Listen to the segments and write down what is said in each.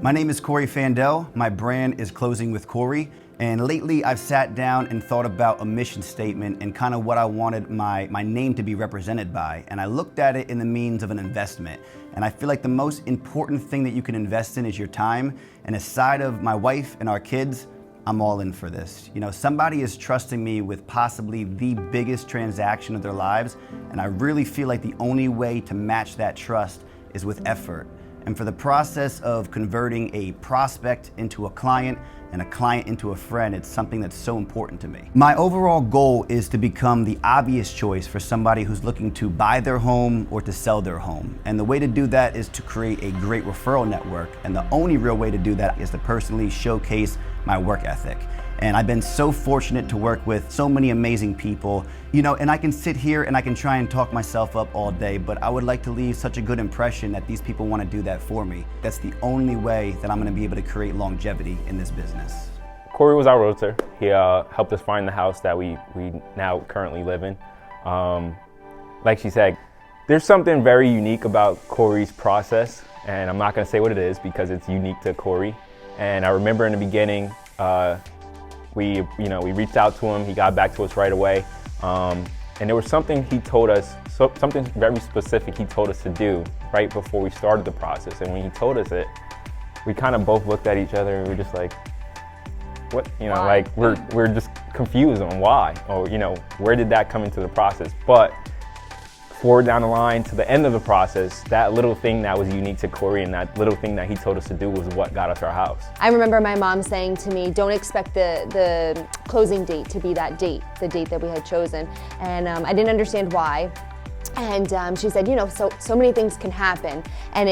My name is Cory Fandel. My brand is Closing with Cory. And lately I've sat down and thought about a mission statement and kind of what I wanted my name to be represented by. And I looked at it in the means of an investment. And I feel like the most important thing that you can invest in is your time. And aside of my wife and our kids, I'm all in for this. You know, somebody is trusting me with possibly the biggest transaction of their lives. And I really feel like the only way to match that trust is with effort. And for the process of converting a prospect into a client and a client into a friend, it's something that's so important to me. My overall goal is to become the obvious choice for somebody who's looking to buy their home or to sell their home. And the way to do that is to create a great referral network. And the only real way to do that is to personally showcase my work ethic. And I've been so fortunate to work with so many amazing people, you know, and I can sit here and I can try and talk myself up all day, but I would like to leave such a good impression that these people want to do that for me. That's the only way that I'm going to be able to create longevity in this business. Cory was our realtor. He helped us find the house that we now currently live in. Like she said, there's something very unique about Cory's process, and I'm not going to say what it is because it's unique to Cory. And I remember in the beginning, we reached out to him. He got back to us right away, and there was something he told us, something very specific he told us to do right before we started the process. And when he told us it, we kind of both looked at each other and we were just like, "What?" You know, why? like we're just confused on why, or where did that come into the process? But forward down the line to the end of the process, that little thing that was unique to Cory and that little thing that he told us to do was what got us our house. I remember my mom saying to me, don't expect the closing date to be that date, the date that we had chosen. And I didn't understand why. And she said, so many things can happen. And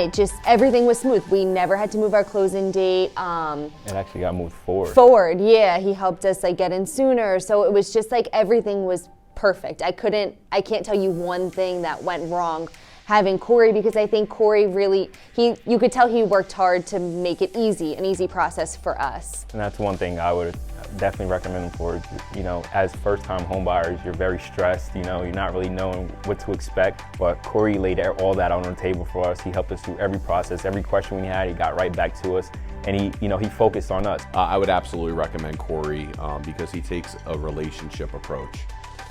everything was smooth. We never had to move our closing date. It actually got moved forward. Forward, yeah. He helped us get in sooner. So it was just everything was perfect. I can't tell you one thing that went wrong having Cory, because I think Cory really, you could tell he worked hard to make it an easy process for us. And that's one thing I would definitely recommend him for. As first-time home buyers, you're very stressed, you're not really knowing what to expect, but Cory laid all that on the table for us. He helped us through every process, every question we had, he got right back to us, and he focused on us. I would absolutely recommend Cory because he takes a relationship approach.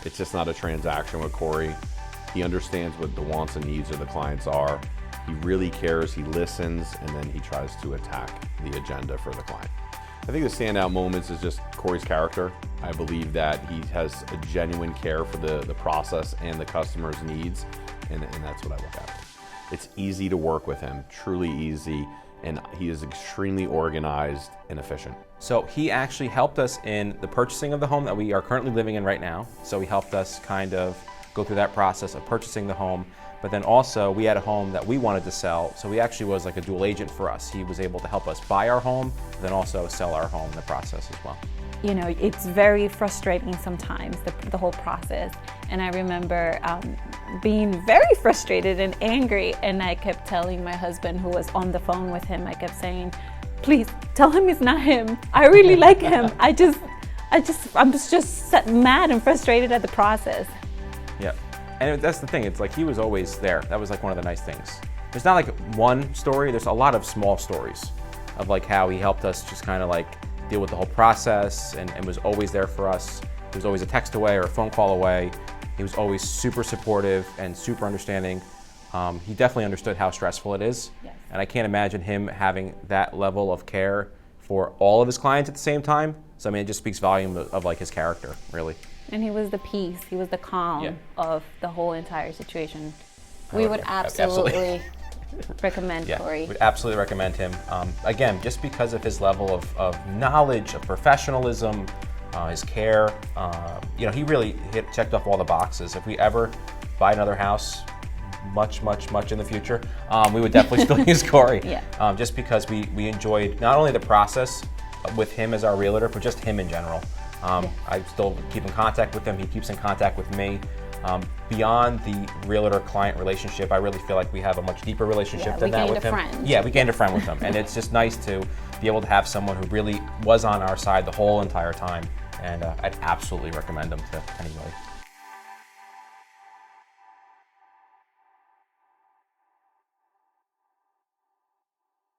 It's just not a transaction with Cory. He understands what the wants and needs of the clients are. He really cares, he listens, and then he tries to attack the agenda for the client. I think the standout moments is just Cory's character. I believe that he has a genuine care for the process and the customer's needs, and that's what I look at. It's easy to work with him, truly easy, and he is extremely organized and efficient. So he actually helped us in the purchasing of the home that we are currently living in right now. So he helped us kind of go through that process of purchasing the home. But then also we had a home that we wanted to sell. So he actually was like a dual agent for us. He was able to help us buy our home, but then also sell our home in the process as well. It's very frustrating sometimes, the whole process. And I remember being very frustrated and angry, and I kept telling my husband, who was on the phone with him, I kept saying, please tell him it's not him. I really like him. I'm just mad and frustrated at the process. Yeah, and that's the thing. It's like he was always there. That was like one of the nice things. There's not like one story. There's a lot of small stories of like how he helped us just kind of like deal with the whole process and was always there for us. He was always a text away or a phone call away. He was always super supportive and super understanding. He definitely understood how stressful it is. Yes. And I can't imagine him having that level of care for all of his clients at the same time. So I mean, it just speaks volume of like his character, really. And he was the peace, he was the calm of the whole entire situation. We would absolutely recommend Cory. Would absolutely recommend him. Again, just because of his level of knowledge, of professionalism, his care. He really checked off all the boxes. If we ever buy another house, much in the future, we would definitely still use Cory. Yeah. Just because we enjoyed not only the process with him as our realtor, but just him in general. I still keep in contact with him. He keeps in contact with me. Beyond the realtor-client relationship, I really feel like we have a much deeper relationship than that with him. Yeah, we gained a friend with him, and it's just nice to be able to have someone who really was on our side the whole entire time. And I'd absolutely recommend him to anybody.